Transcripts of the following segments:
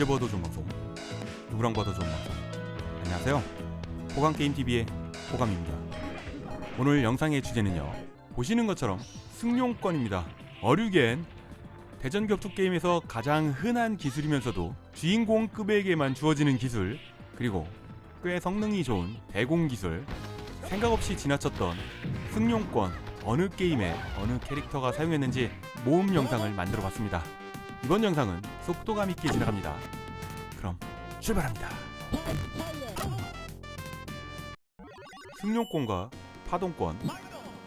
언제 봐도 좋은 방송, 누구랑 봐도 좋은 방송. 안녕하세요, 호감게임TV의 호감입니다. 오늘 영상의 주제는요, 보시는 것처럼 승용권입니다. 어류겐, 대전 격투 게임에서 가장 흔한 기술이면서도 주인공급에게만 주어지는 기술, 그리고 꽤 성능이 좋은 대공 기술, 생각 없이 지나쳤던 승용권, 어느 게임에 어느 캐릭터가 사용했는지 모음 영상을 만들어 봤습니다. 이번 영상은 속도감 있게 지나갑니다. 그럼 출발합니다. 승용권과 파동권.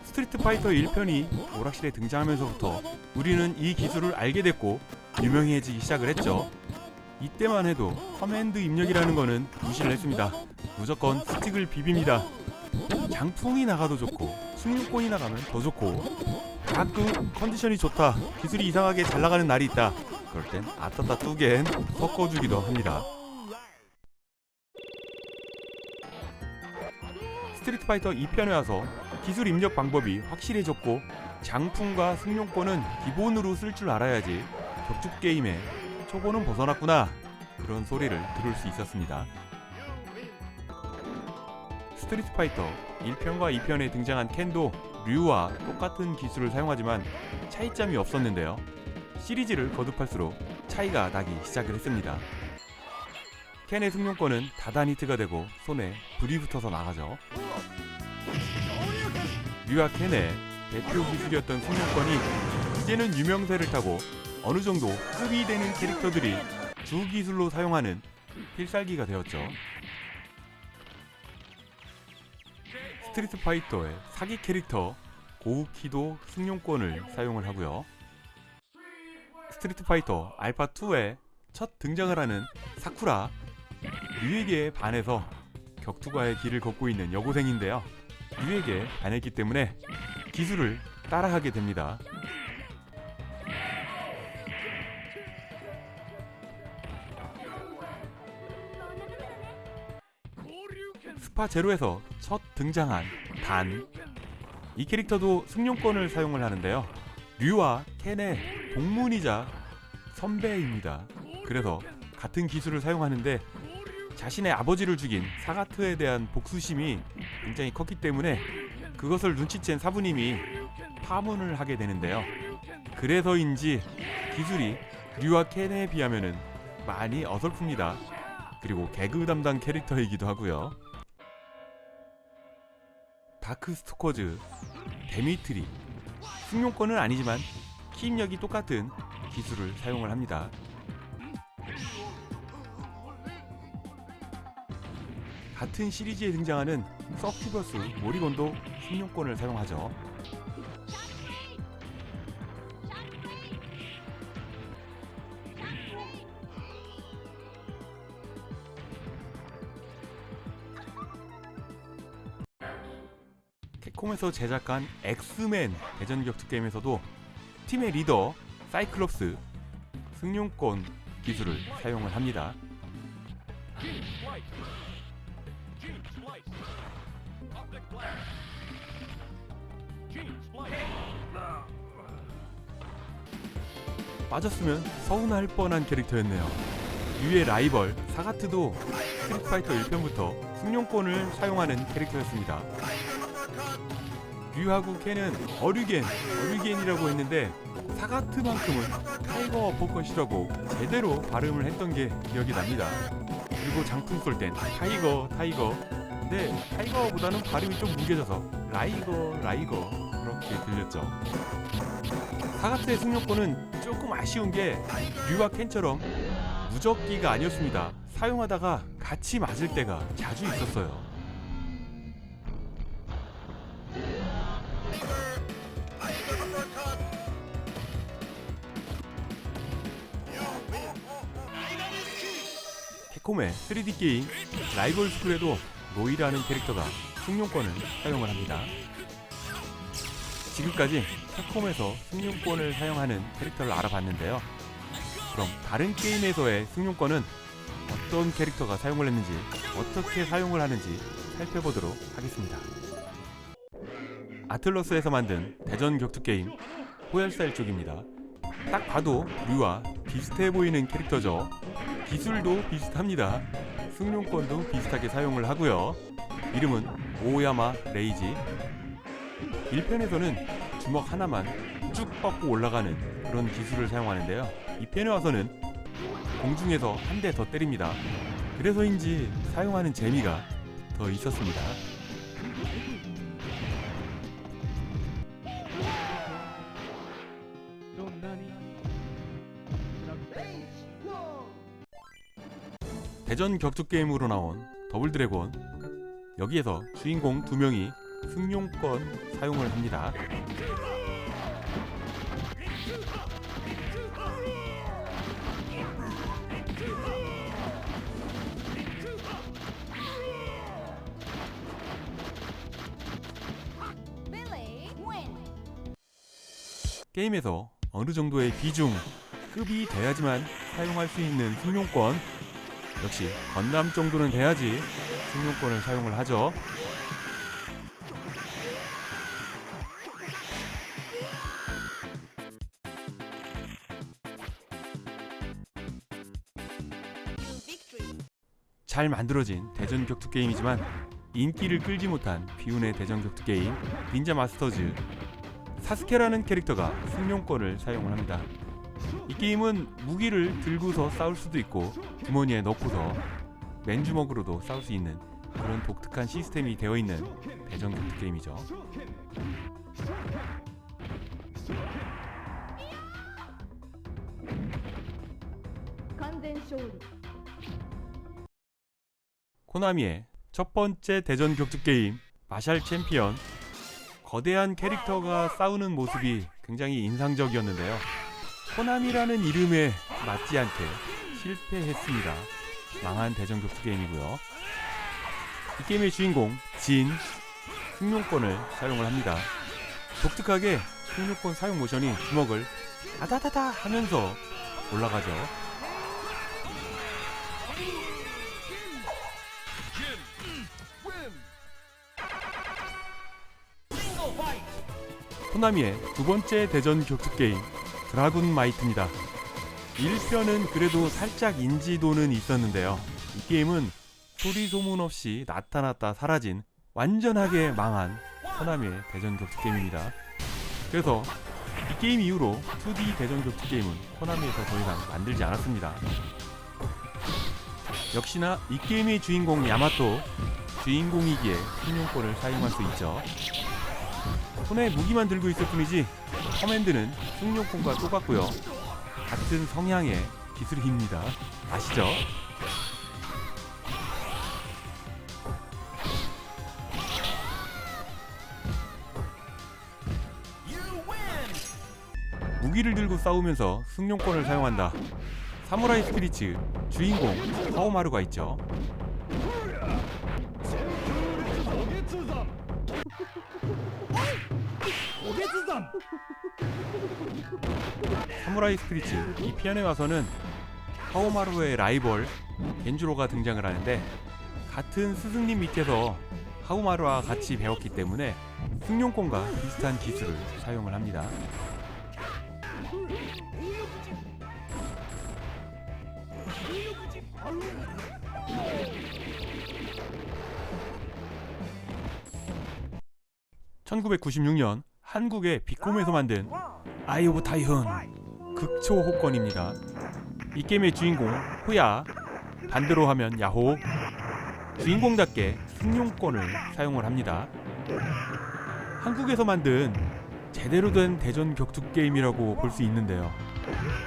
스트리트 파이터 1편이 오락실에 등장하면서부터 우리는 이 기술을 알게 됐고 유명해지기 시작을 했죠. 이때만 해도 커맨드 입력이라는 거는 무시를 했습니다. 무조건 스틱을 비빕니다. 장풍이 나가도 좋고 승용권이 나가면 더 좋고, 가끔 컨디션이 좋다, 기술이 이상하게 잘 나가는 날이 있다, 그럴 땐 아따따 뚜겐 섞어주기도 합니다. 스트리트 파이터 2편에 와서 기술 입력 방법이 확실해졌고, 장풍과 승용권은 기본으로 쓸 줄 알아야지 격투 게임에 초보는 벗어났구나, 그런 소리를 들을 수 있었습니다. 스트리트 파이터 1편과 2편에 등장한 켄도, 류와 똑같은 기술을 사용하지만 차이점이 없었는데요. 시리즈를 거듭할수록 차이가 나기 시작을 했습니다. 켄의 승용권은 다단 히트가 되고 손에 불이 붙어서 나가죠. 류와 켄의 대표 기술이었던 승용권이 이제는 유명세를 타고 어느 정도 급이 되는 캐릭터들이 주 기술로 사용하는 필살기가 되었죠. 스트리트 파이터의 사기 캐릭터 고우키도 승용권을 사용을 하고요. 스트리트 파이터 알파2에 첫 등장을 하는 사쿠라, 류에게 반해서 격투가의 길을 걷고 있는 여고생인데요. 류에게 반했기 때문에 기술을 따라하게 됩니다. 스파 제로에서 첫 등장한 단, 이 캐릭터도 승용권을 사용을 하는데요. 류와 켄의 동문이자 선배입니다. 그래서 같은 기술을 사용하는데 자신의 아버지를 죽인 사가트에 대한 복수심이 굉장히 컸기 때문에 그것을 눈치챈 사부님이 파문을 하게 되는데요. 그래서인지 기술이 류와 켄에 비하면 많이 어설픕니다. 그리고 개그 담당 캐릭터이기도 하고요. 다크 스토커즈 데미트리, 승용권은 아니지만 키 입력이 똑같은 기술을 사용을 합니다. 같은 시리즈에 등장하는 서큐버스 모리건도 승용권을 사용하죠. 캡콤에서 제작한 엑스맨 대전 격투 게임에서도 팀의 리더 사이클롭스 승용권 기술을 사용을 합니다. 빠졌으면 서운할 뻔한 캐릭터였네요. 류의 라이벌 사가트도 스트리트 파이터 1편부터 승용권을 사용하는 캐릭터였습니다. 류하고 켄은 어류겐이라고 했는데 사가트만큼은 타이거 어퍼컷이라고 제대로 발음을 했던 게 기억이 납니다. 그리고 장풍 쏠 땐 타이거, 근데 타이거보다는 발음이 좀 뭉개져서 라이거 그렇게 들렸죠. 사가트의 승용권은 조금 아쉬운 게 류와 켄처럼 무적기가 아니었습니다. 사용하다가 같이 맞을 때가 자주 있었어요. 캡콤의 3D 게임 라이벌 스쿨에도 로이라는 캐릭터가 승용권을 사용을 합니다. 지금까지 캡콤에서 승용권을 사용하는 캐릭터를 알아봤는데요. 그럼 다른 게임에서의 승용권은 어떤 캐릭터가 사용을 했는지, 어떻게 사용을 하는지 살펴보도록 하겠습니다. 아틀러스에서 만든 대전 격투 게임 호열살 쪽입니다. 딱 봐도 류와 비슷해 보이는 캐릭터죠. 기술도 비슷합니다. 승용권도 비슷하게 사용을 하고요. 이름은 오야마 레이지. 1편에서는 주먹 하나만 쭉 뻗고 올라가는 그런 기술을 사용하는데요. 2편에 와서는 공중에서 한 대 더 때립니다. 그래서인지 사용하는 재미가 더 있었습니다. 대전 격투 게임으로 나온 더블 드래곤. 여기에서 주인공 2명이 승용권 사용을 합니다. 게임에서 어느 정도의 비중, 급이 돼야지만 사용할 수 있는 승용권. 역시 건담 정도는 돼야지 승용권을 사용을 하죠. 잘 만들어진 대전 격투 게임이지만 인기를 끌지 못한 비운의 대전 격투 게임 닌자 마스터즈. 사스케라는 캐릭터가 승용권을 사용을 합니다. 이 게임은 무기를 들고서 싸울 수도 있고 주머니에 넣고서 맨주먹으로도 싸울 수 있는 그런 독특한 시스템이 되어 있는 대전 격투 게임이죠. 코나미의 첫 번째 대전 격투 게임 마샬 챔피언. 거대한 캐릭터가 싸우는 모습이 굉장히 인상적이었는데요. 코나미라는 이름에 맞지 않게 실패했습니다. 망한 대전 격투 게임이고요. 이 게임의 주인공 진, 승용권을 사용을 합니다. 독특하게 승용권 사용 모션이 주먹을 아다다다 하면서 올라가죠. 코나미의 두 번째 대전 격투 게임 드라군 마이트입니다. 1편은 그래도 살짝 인지도는 있었는데요. 이 게임은 소리 소문 없이 나타났다 사라진 완전하게 망한 코나미의 대전 격투 게임입니다. 그래서 이 게임 이후로 2D 대전 격투 게임은 코나미에서 더 이상 만들지 않았습니다. 역시나 이 게임의 주인공 야마토, 주인공이기에 승용권을 사용할 수 있죠. 손에 무기만 들고 있을 뿐이지 커맨드는 승용권과 똑같고요. 같은 성향의 기술입니다. 아시죠? 무기를 들고 싸우면서 승용권을 사용한다. 사무라이 스피릿츠 주인공 하오마루가 있죠. 사무라이 스피릿츠 2편에 와서는 하오마루의 라이벌 겐주로가 등장을 하는데 같은 스승님 밑에서 하오마루와 같이 배웠기 때문에 승용권과 비슷한 기술을 사용을 합니다. (1996년) 한국의 빅콤에서 만든 아이 오브 타이훈 극초 호권입니다. 이 게임의 주인공 호야, 반대로 하면 야호. 주인공답게 승용권을 사용을 합니다. 한국에서 만든 제대로 된 대전 격투 게임이라고 볼 수 있는데요.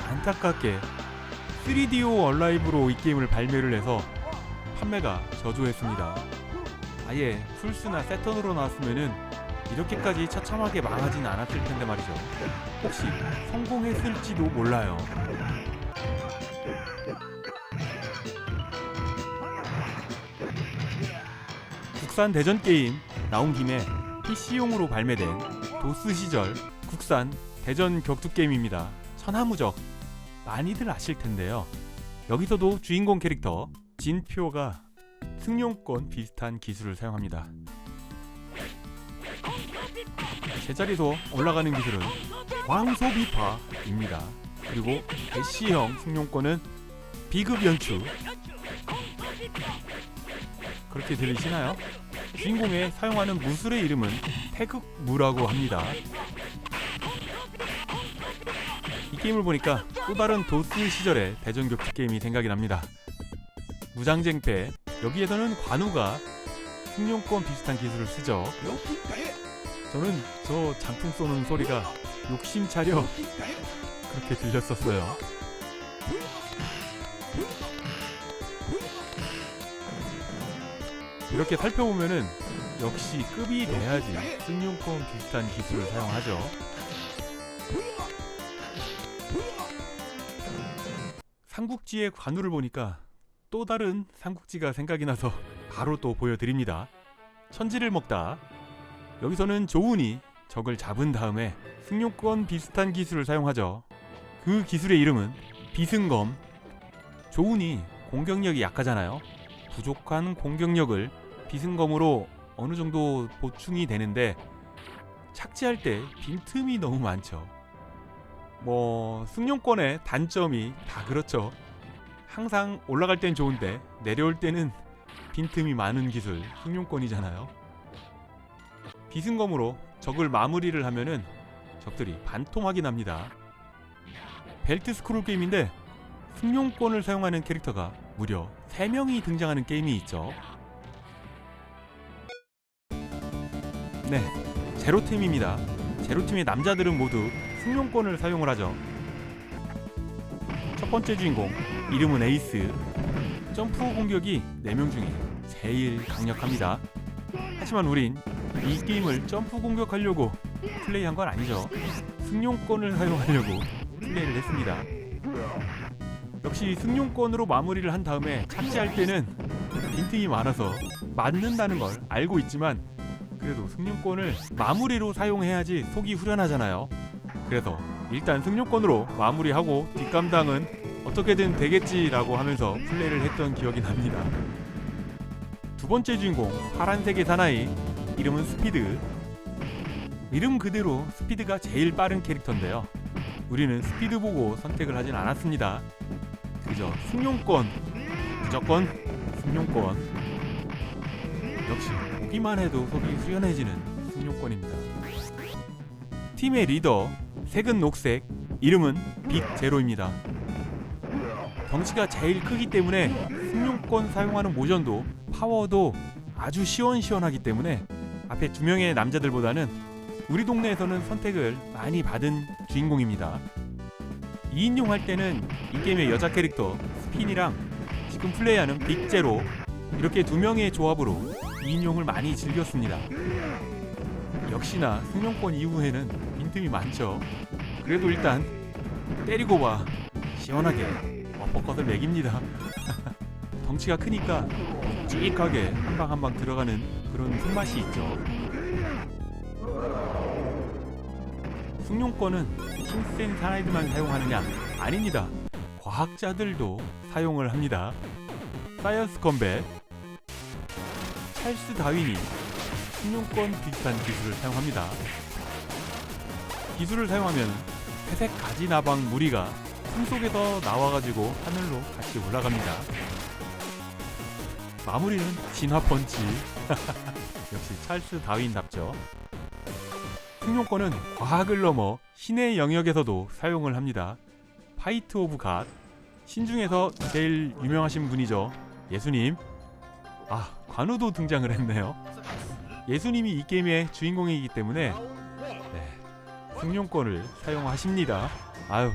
안타깝게 3DO 얼라이브로 이 게임을 발매를 해서 판매가 저조했습니다. 아예 플스나 세턴으로 나왔으면은 이렇게까지 처참하게 망하진 않았을 텐데 말이죠. 혹시 성공했을지도 몰라요. 국산 대전 게임 나온 김에 PC용으로 발매된 도스 시절 국산 대전 격투 게임입니다. 천하무적 많이들 아실 텐데요. 여기서도 주인공 캐릭터 진표가 승용권 비슷한 기술을 사용합니다. 제자리에서 올라가는 기술은 광소비파입니다. 그리고 대시형 승용권은 비급 연출. 그렇게 들리시나요? 주인공의 사용하는 무술의 이름은 태극무라고 합니다. 이 게임을 보니까 또 다른 도스 시절의 대전 격투 게임이 생각이 납니다. 무장쟁패. 여기에서는 관우가 승용권 비슷한 기술을 쓰죠. 저는 저 장풍 쏘는 소리가 욕심차려 그렇게 들렸었어요. 이렇게 살펴보면은 역시 급이 돼야지 승용권 비슷한 기술을 사용하죠. 삼국지의 관우를 보니까 또 다른 삼국지가 생각이 나서 바로 또 보여드립니다. 천지를 먹다. 여기서는 조운이 적을 잡은 다음에 승용권 비슷한 기술을 사용하죠. 그 기술의 이름은 비승검. 조운이 공격력이 약하잖아요. 부족한 공격력을 비승검으로 어느 정도 보충이 되는데 착지할 때 빈틈이 너무 많죠. 승용권의 단점이 다 그렇죠. 항상 올라갈 땐 좋은데 내려올 때는 빈틈이 많은 기술 승용권이잖아요. 비승검으로 적을 마무리를 하면은 적들이 반토막이 납니다. 벨트 스크롤 게임인데 승용권을 사용하는 캐릭터가 무려 3명이 등장하는 게임이 있죠. 네, 제로팀입니다. 제로팀의 남자들은 모두 승용권을 사용을 하죠. 첫 번째 주인공, 이름은 에이스. 점프 공격이 4명 중에 제일 강력합니다. 하지만 우린 이 게임을 점프 공격하려고 플레이한 건 아니죠. 승용권을 사용하려고 플레이를 했습니다. 역시 승용권으로 마무리를 한 다음에 착지할 때는 빈틈이 많아서 맞는다는 걸 알고 있지만 그래도 승용권을 마무리로 사용해야지 속이 후련하잖아요. 그래서 일단 승용권으로 마무리하고 뒷감당은 어떻게든 되겠지라고 하면서 플레이를 했던 기억이 납니다. 두 번째 주인공, 파란색의 사나이. 이름은 스피드. 이름 그대로 스피드가 제일 빠른 캐릭터인데요. 우리는 스피드 보고 선택을 하진 않았습니다. 그저 승용권, 무조건 승용권. 역시 보기만 해도 속이 후련해지는 승용권입니다. 팀의 리더, 색은 녹색, 이름은 빅제로입니다. 덩치가 제일 크기 때문에 승용권 사용하는 모션도 파워도 아주 시원시원하기 때문에 앞에 2명의 남자들보다는 우리 동네에서는 선택을 많이 받은 주인공입니다. 2인용 할 때는 이 게임의 여자 캐릭터 스핀이랑 지금 플레이하는 빅제로, 이렇게 2명의 조합으로 2인용을 많이 즐겼습니다. 역시나 승용권 이후에는 빈틈이 많죠. 그래도 일단 때리고 봐 시원하게 어퍼컷을 매깁니다. 덩치가 크니까 묵직하게 한 방 한 방 들어가는 그런 손맛이 있죠. 승용권은 힘센 사나이들만 사용하느냐? 아닙니다. 과학자들도 사용을 합니다. 사이언스 컴뱃. 찰스 다윈이 승용권 비슷한 기술을 사용합니다. 기술을 사용하면 회색 가지 나방 무리가 숨속에서 나와가지고 하늘로 같이 올라갑니다. 마무리는 진화 펀치. 역시 찰스 다윈답죠. 승용권은 과학을 넘어 신의 영역에서도 사용을 합니다. 파이트 오브 갓. 신중에서 제일 유명하신 분이죠. 예수님. 관우도 등장을 했네요. 예수님이 이 게임의 주인공이기 때문에 승용권을 사용하십니다.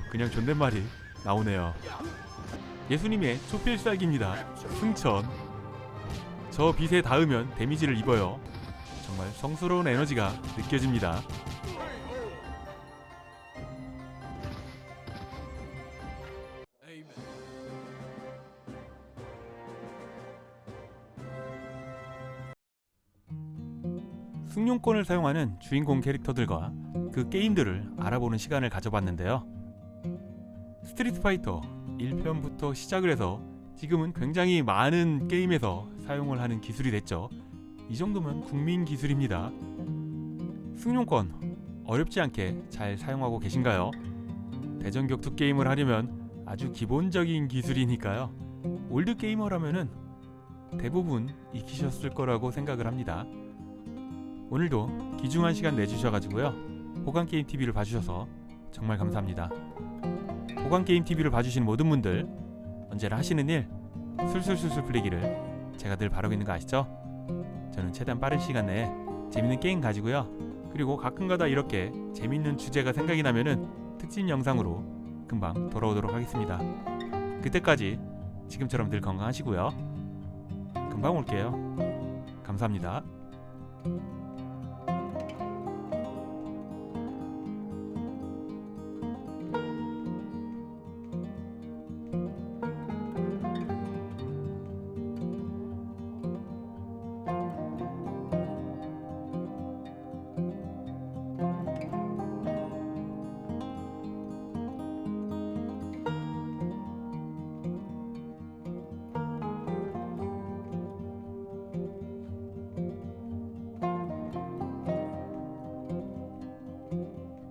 그냥 존댓말이 나오네요. 예수님의 초필살기입니다. 승천. 저 빛에 닿으면 데미지를 입어요. 정말 성스러운 에너지가 느껴집니다. 승용권을 사용하는 주인공 캐릭터들과 그 게임들을 알아보는 시간을 가져봤는데요. 스트리트 파이터 1편부터 시작을 해서 지금은 굉장히 많은 게임에서 사용을 하는 기술이 됐죠. 이 정도면 국민 기술입니다. 승용권 어렵지 않게 잘 사용하고 계신가요? 대전 격투 게임을 하려면 아주 기본적인 기술이니까요. 올드 게이머라면은 대부분 익히셨을 거라고 생각을 합니다. 오늘도 귀중한 시간 내주셔가지고요. 호강게임TV를 봐주셔서 정말 감사합니다. 호강게임TV를 봐주시는 모든 분들 언제나 하시는 일 술술술술 풀리기를 제가 늘 바라고 있는 거 아시죠? 저는 최대한 빠른 시간 내에 재밌는 게임 가지고요. 그리고 가끔가다 이렇게 재밌는 주제가 생각이 나면은 특집 영상으로 금방 돌아오도록 하겠습니다. 그때까지 지금처럼 늘 건강하시고요. 금방 올게요. 감사합니다.